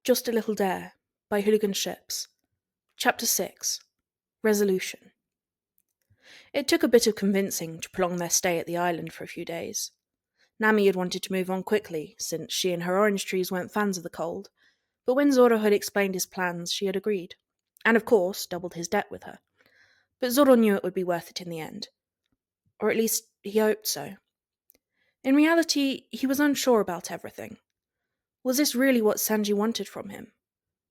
Just a Little Dare by Hooliganships. Chapter 6. Resolution. It took a bit of convincing to prolong their stay at the island for a few days. Nami had wanted to move on quickly, since she and her orange trees weren't fans of the cold, but when Zoro had explained his plans, she had agreed, and of course doubled his debt with her. But Zoro knew it would be worth it in the end. Or at least he hoped so. In reality, he was unsure about everything. Was this really what Sanji wanted from him?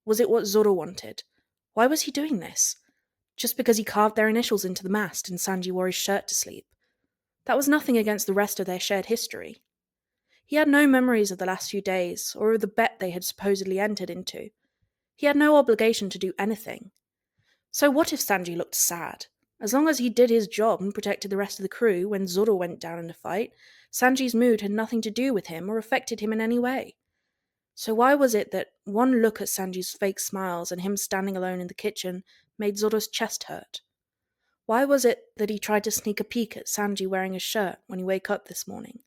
Was it what Zoro wanted? Why was he doing this? Just because he carved their initials into the mast and Sanji wore his shirt to sleep. That was nothing against the rest of their shared history. He had no memories of the last few days, or of the bet they had supposedly entered into. He had no obligation to do anything. So what if Sanji looked sad? As long as he did his job and protected the rest of the crew when Zoro went down in a fight, Sanji's mood had nothing to do with him or affected him in any way. So why was it that one look at Sanji's fake smiles and him standing alone in the kitchen made Zoro's chest hurt? Why was it that he tried to sneak a peek at Sanji wearing his shirt when he woke up this morning?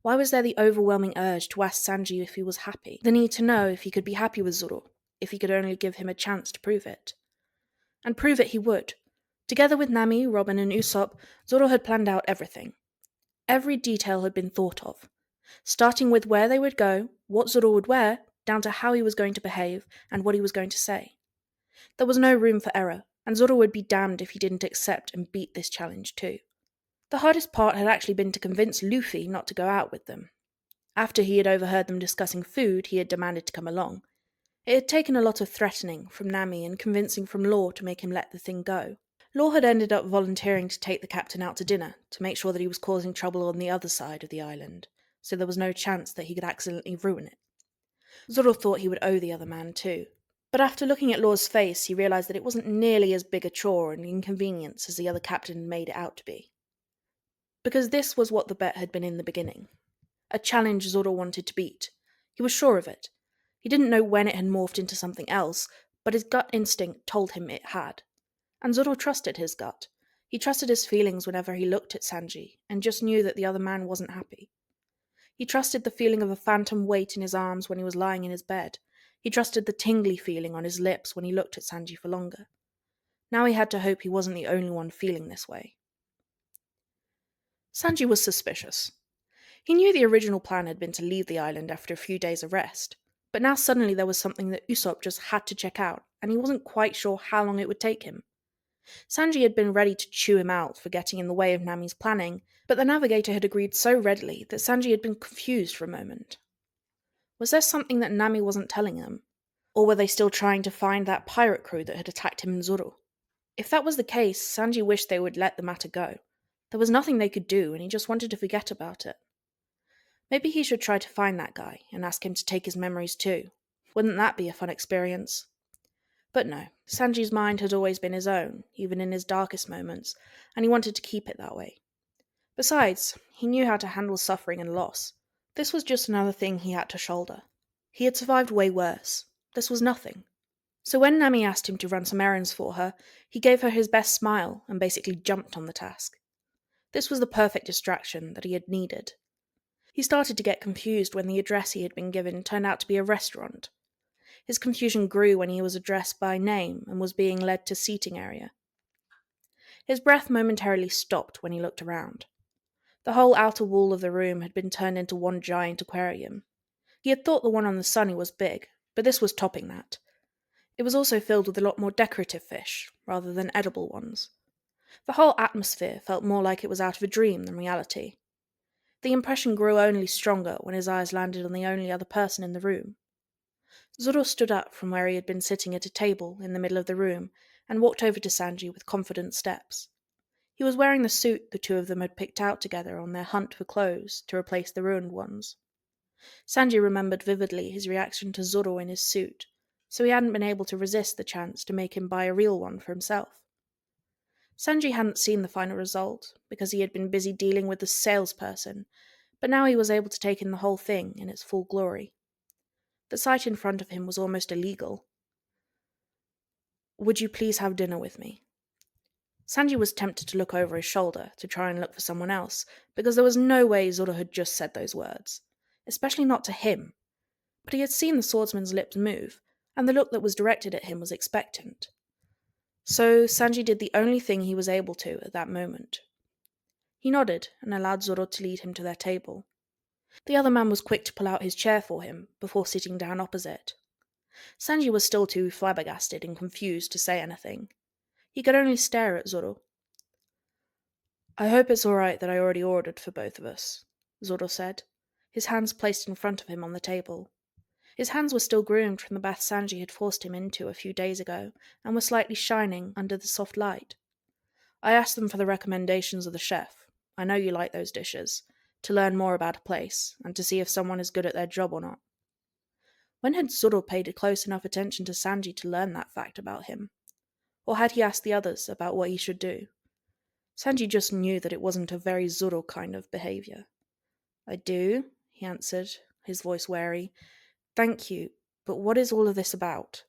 Why was there the overwhelming urge to ask Sanji if he was happy? The need to know if he could be happy with Zoro, if he could only give him a chance to prove it. And prove it he would. Together with Nami, Robin and Usopp, Zoro had planned out everything. Every detail had been thought of. Starting with where they would go, what Zoro would wear, down to how he was going to behave, and what he was going to say. There was no room for error, and Zoro would be damned if he didn't accept and beat this challenge too. The hardest part had actually been to convince Luffy not to go out with them. After he had overheard them discussing food, he had demanded to come along. It had taken a lot of threatening from Nami and convincing from Law to make him let the thing go. Law had ended up volunteering to take the captain out to dinner, to make sure that he was causing trouble on the other side of the island, so there was no chance that he could accidentally ruin it. Zoro thought he would owe the other man too, but after looking at Law's face, he realised that it wasn't nearly as big a chore and inconvenience as the other captain had made it out to be. Because this was what the bet had been in the beginning. A challenge Zoro wanted to beat. He was sure of it. He didn't know when it had morphed into something else, but his gut instinct told him it had. And Zoro trusted his gut. He trusted his feelings whenever he looked at Sanji, and just knew that the other man wasn't happy. He trusted the feeling of a phantom weight in his arms when he was lying in his bed. He trusted the tingly feeling on his lips when he looked at Sanji for longer. Now he had to hope he wasn't the only one feeling this way. Sanji was suspicious. He knew the original plan had been to leave the island after a few days of rest, but now suddenly there was something that Usopp just had to check out, and he wasn't quite sure how long it would take him. Sanji had been ready to chew him out for getting in the way of Nami's planning, but the navigator had agreed so readily that Sanji had been confused for a moment. Was there something that Nami wasn't telling them? Or were they still trying to find that pirate crew that had attacked him and Zoro? If that was the case, Sanji wished they would let the matter go. There was nothing they could do, and he just wanted to forget about it. Maybe he should try to find that guy and ask him to take his memories too. Wouldn't that be a fun experience? But no, Sanji's mind had always been his own, even in his darkest moments, and he wanted to keep it that way. Besides, he knew how to handle suffering and loss. This was just another thing he had to shoulder. He had survived way worse. This was nothing. So when Nami asked him to run some errands for her, he gave her his best smile and basically jumped on the task. This was the perfect distraction that he had needed. He started to get confused when the address he had been given turned out to be a restaurant. His confusion grew when he was addressed by name and was being led to seating area. His breath momentarily stopped when he looked around. The whole outer wall of the room had been turned into one giant aquarium. He had thought the one on the sunny was big, but this was topping that. It was also filled with a lot more decorative fish, rather than edible ones. The whole atmosphere felt more like it was out of a dream than reality. The impression grew only stronger when his eyes landed on the only other person in the room. Zoro stood up from where he had been sitting at a table in the middle of the room and walked over to Sanji with confident steps. He was wearing the suit the two of them had picked out together on their hunt for clothes to replace the ruined ones. Sanji remembered vividly his reaction to Zoro in his suit, so he hadn't been able to resist the chance to make him buy a real one for himself. Sanji hadn't seen the final result, because he had been busy dealing with the salesperson, but now he was able to take in the whole thing in its full glory. The sight in front of him was almost illegal. "Would you please have dinner with me?" Sanji was tempted to look over his shoulder to try and look for someone else, because there was no way Zoro had just said those words, especially not to him. but he had seen the swordsman's lips move, and the look that was directed at him was expectant. So Sanji did the only thing he was able to at that moment. He nodded and allowed Zoro to lead him to their table. The other man was quick to pull out his chair for him before sitting down opposite. Sanji was still too flabbergasted and confused to say anything. He could only stare at Zoro. "I hope it's all right that I already ordered for both of us," Zoro said, his hands placed in front of him on the table. His hands were still groomed from the bath Sanji had forced him into a few days ago, and were slightly shining under the soft light. "I asked them for the recommendations of the chef. I know you like those dishes, to learn more about a place, and to see if someone is good at their job or not." When had Zoro paid close enough attention to Sanji to learn that fact about him? Or had he asked the others about what he should do? Sanji just knew that it wasn't a very Zoro kind of behavior. "I do," he answered, his voice wary. "Thank you, but what is all of this about?"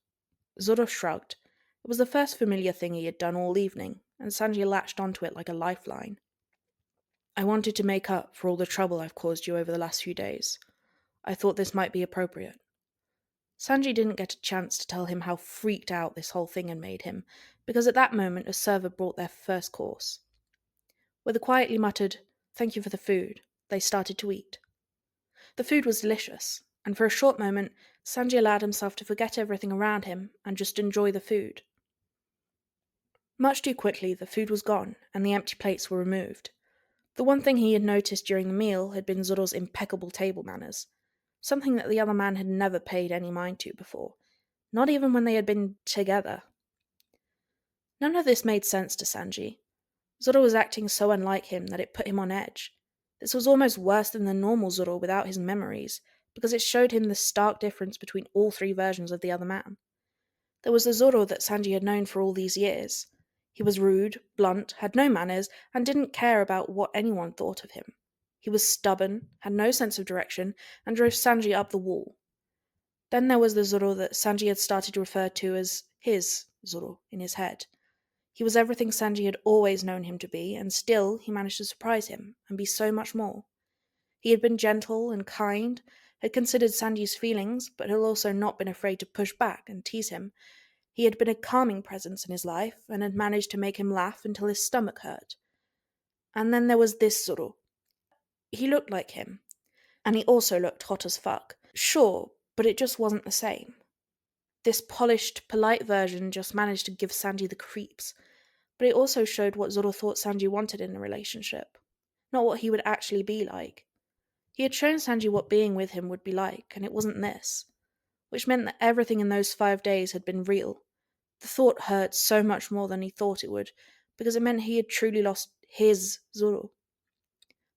Zoro shrugged. It was the first familiar thing he had done all evening, and Sanji latched onto it like a lifeline. "I wanted to make up for all the trouble I've caused you over the last few days. I thought this might be appropriate." Sanji didn't get a chance to tell him how freaked out this whole thing had made him, because at that moment a server brought their first course. With a quietly muttered, "Thank you for the food," they started to eat. The food was delicious, and for a short moment Sanji allowed himself to forget everything around him and just enjoy the food. Much too quickly the food was gone, and the empty plates were removed. The one thing he had noticed during the meal had been Zoro's impeccable table manners, something that the other man had never paid any mind to before, not even when they had been together. None of this made sense to Sanji. Zoro was acting so unlike him that it put him on edge. This was almost worse than the normal Zoro without his memories, because it showed him the stark difference between all three versions of the other man. There was the Zoro that Sanji had known for all these years. He was rude, blunt, had no manners, and didn't care about what anyone thought of him. He was stubborn, had no sense of direction, and drove Sanji up the wall. Then there was the Zoro that Sanji had started to refer to as his Zoro in his head. He was everything Sanji had always known him to be, and still he managed to surprise him, and be so much more. He had been gentle and kind, had considered Sanji's feelings, but had also not been afraid to push back and tease him. He had been a calming presence in his life, and had managed to make him laugh until his stomach hurt. And then there was this Zoro. He looked like him, and he also looked hot as fuck. Sure, but it just wasn't the same. This polished, polite version just managed to give Sanji the creeps, but it also showed what Zoro thought Sanji wanted in a relationship, not what he would actually be like. He had shown Sanji what being with him would be like, and it wasn't this, which meant that everything in those 5 days had been real. The thought hurt so much more than he thought it would, because it meant he had truly lost his Zoro.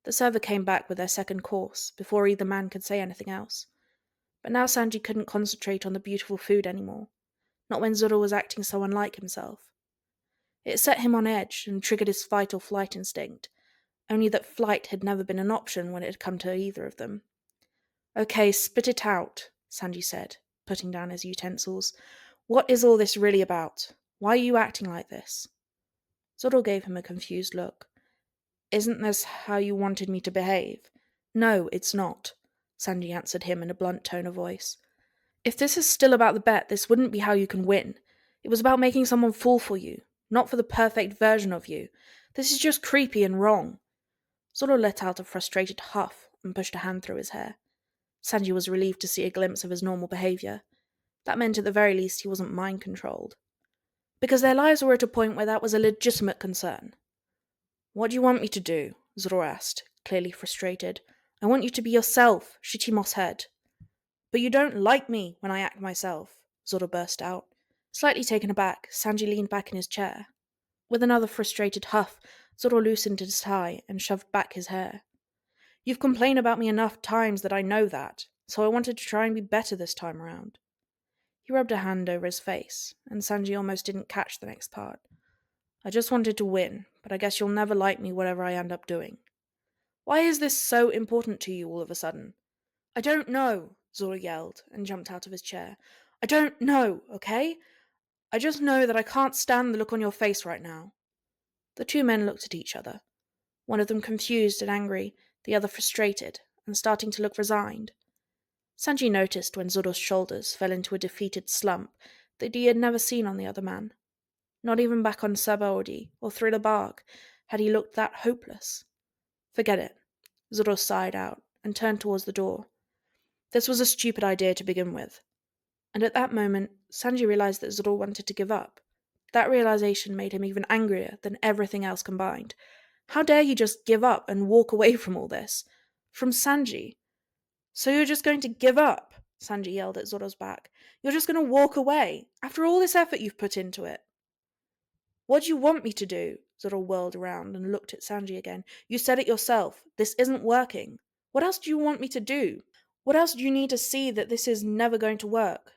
The server came back with their second course, before either man could say anything else. But now Sanji couldn't concentrate on the beautiful food anymore, not when Zoro was acting so unlike himself. It set him on edge and triggered his fight or flight instinct, only that flight had never been an option when it had come to either of them. "Okay, spit it out," Sanji said, putting down his utensils. "What is all this really about? Why are you acting like this?" Zoro gave him a confused look. "Isn't this how you wanted me to behave?" "No, it's not," Sanji answered him in a blunt tone of voice. "If this is still about the bet, this wouldn't be how you can win. It was about making someone fall for you, not for the perfect version of you. This is just creepy and wrong." Zoro let out a frustrated huff and pushed a hand through his hair. Sanji was relieved to see a glimpse of his normal behavior. That meant at the very least he wasn't mind-controlled. Because their lives were at a point where that was a legitimate concern. "What do you want me to do?" Zoro asked, clearly frustrated. "I want you to be yourself, shitty moss head." "But you don't like me when I act myself," Zoro burst out. Slightly taken aback, Sanji leaned back in his chair. With another frustrated huff, Zoro loosened his tie and shoved back his hair. "You've complained about me enough times that I know that, so I wanted to try and be better this time around." He rubbed a hand over his face, and Sanji almost didn't catch the next part. "I just wanted to win, but I guess you'll never like me whatever I end up doing." "Why is this so important to you all of a sudden?" "I don't know," Zoro yelled, and jumped out of his chair. "I don't know, okay? I just know that I can't stand the look on your face right now." The two men looked at each other, one of them confused and angry, the other frustrated, and starting to look resigned. Sanji noticed when Zoro's shoulders fell into a defeated slump that he had never seen on the other man. Not even back on Sabaody or Thriller Bark had he looked that hopeless. Forget it. Zoro sighed out and turned towards the door. This was a stupid idea to begin with. And at that moment, Sanji realized that Zoro wanted to give up. That realization made him even angrier than everything else combined. How dare he just give up and walk away from all this? From Sanji. So you're just going to give up? Sanji yelled at Zoro's back. You're just going to walk away, after all this effort you've put into it. What do you want me to do? Zoro whirled around and looked at Sanji again. You said it yourself. This isn't working. What else do you want me to do? What else do you need to see that this is never going to work?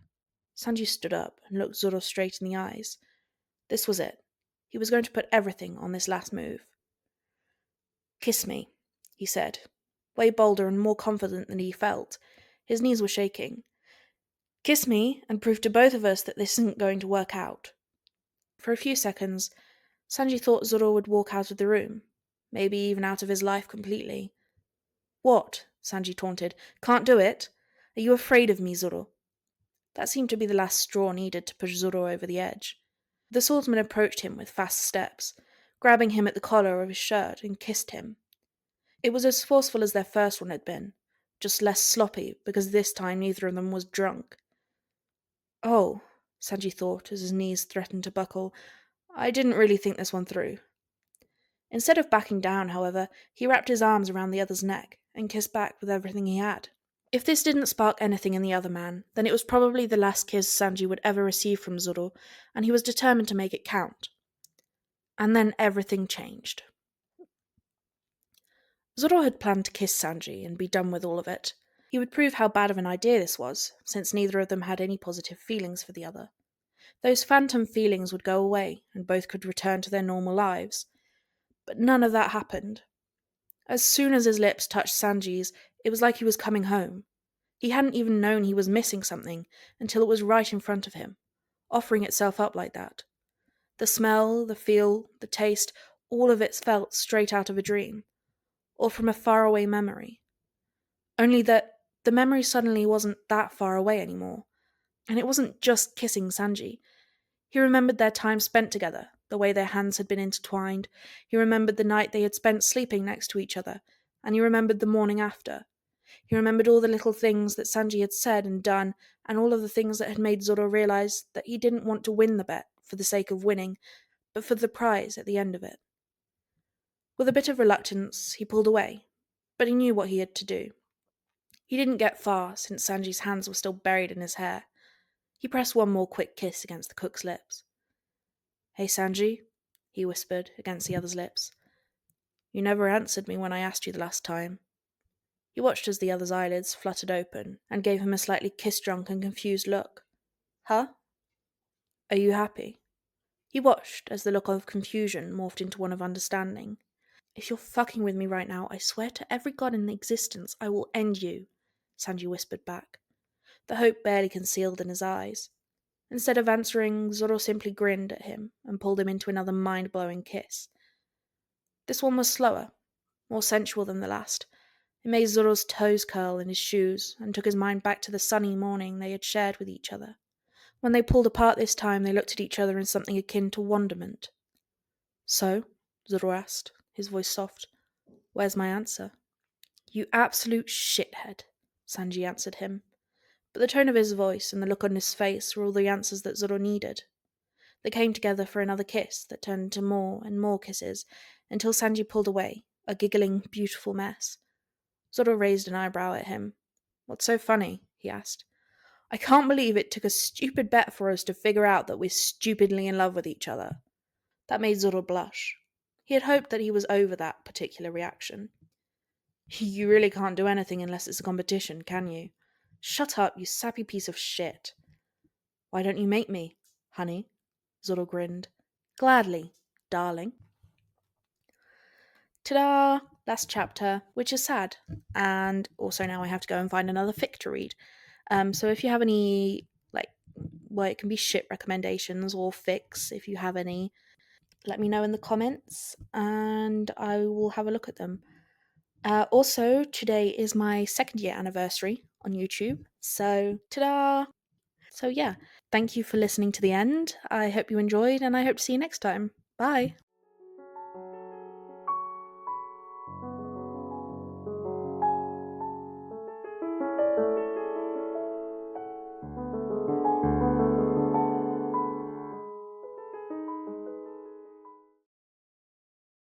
Sanji stood up and looked Zoro straight in the eyes. This was it. He was going to put everything on this last move. Kiss me, he said, way bolder and more confident than he felt. His knees were shaking. Kiss me and prove to both of us that this isn't going to work out. For a few seconds, Sanji thought Zoro would walk out of the room, maybe even out of his life completely. What? Sanji taunted. Can't do it? Are you afraid of me, Zoro? That seemed to be the last straw needed to push Zoro over the edge. The swordsman approached him with fast steps, grabbing him at the collar of his shirt and kissed him. It was as forceful as their first one had been, just less sloppy because this time neither of them was drunk. Oh, Sanji thought as his knees threatened to buckle, I didn't really think this one through. Instead of backing down, however, he wrapped his arms around the other's neck and kissed back with everything he had. If this didn't spark anything in the other man, then it was probably the last kiss Sanji would ever receive from Zoro, and he was determined to make it count. And then everything changed. Zoro had planned to kiss Sanji and be done with all of it. He would prove how bad of an idea this was, since neither of them had any positive feelings for the other. Those phantom feelings would go away, and both could return to their normal lives. But none of that happened. As soon as his lips touched Sanji's, it was like he was coming home. He hadn't even known he was missing something until it was right in front of him, offering itself up like that. The smell, the feel, the taste, all of it felt straight out of a dream, or from a faraway memory. Only that the memory suddenly wasn't that far away anymore, and it wasn't just kissing Sanji. He remembered their time spent together, the way their hands had been intertwined. He remembered the night they had spent sleeping next to each other, and he remembered the morning after. He remembered all the little things that Sanji had said and done, and all of the things that had made Zoro realize that he didn't want to win the bet for the sake of winning, but for the prize at the end of it. With a bit of reluctance, he pulled away, but he knew what he had to do. He didn't get far, since Sanji's hands were still buried in his hair. He pressed one more quick kiss against the cook's lips. Hey, Sanji, he whispered against the other's lips. You never answered me when I asked you the last time. He watched as the other's eyelids fluttered open and gave him a slightly kiss-drunk and confused look. Huh? Are you happy? He watched as the look of confusion morphed into one of understanding. If you're fucking with me right now, I swear to every god in existence I will end you, Sanji whispered back, the hope barely concealed in his eyes. Instead of answering, Zoro simply grinned at him and pulled him into another mind-blowing kiss. This one was slower, more sensual than the last. It made Zoro's toes curl in his shoes and took his mind back to the sunny morning they had shared with each other. When they pulled apart this time, they looked at each other in something akin to wonderment. So? Zoro asked, his voice soft. Where's my answer? You absolute shithead, Sanji answered him. But the tone of his voice and the look on his face were all the answers that Zoro needed. They came together for another kiss that turned into more and more kisses, until Sanji pulled away, a giggling, beautiful mess. Zoro raised an eyebrow at him. What's so funny? He asked. I can't believe it took a stupid bet for us to figure out that we're stupidly in love with each other. That made Zoro blush. He had hoped that he was over that particular reaction. You really can't do anything unless it's a competition, can you? Shut up, you sappy piece of shit. Why don't you make me, honey? Zoro grinned. Gladly, darling. Ta-da! Last chapter, which is sad. And also now I have to go and find another fic to read. So if you have any, it can be shit recommendations or fics, if you have any, let me know in the comments and I will have a look at them. Also, today is my 2nd year anniversary on YouTube. So, ta-da! So yeah, thank you for listening to the end. I hope you enjoyed, and I hope to see you next time. Bye!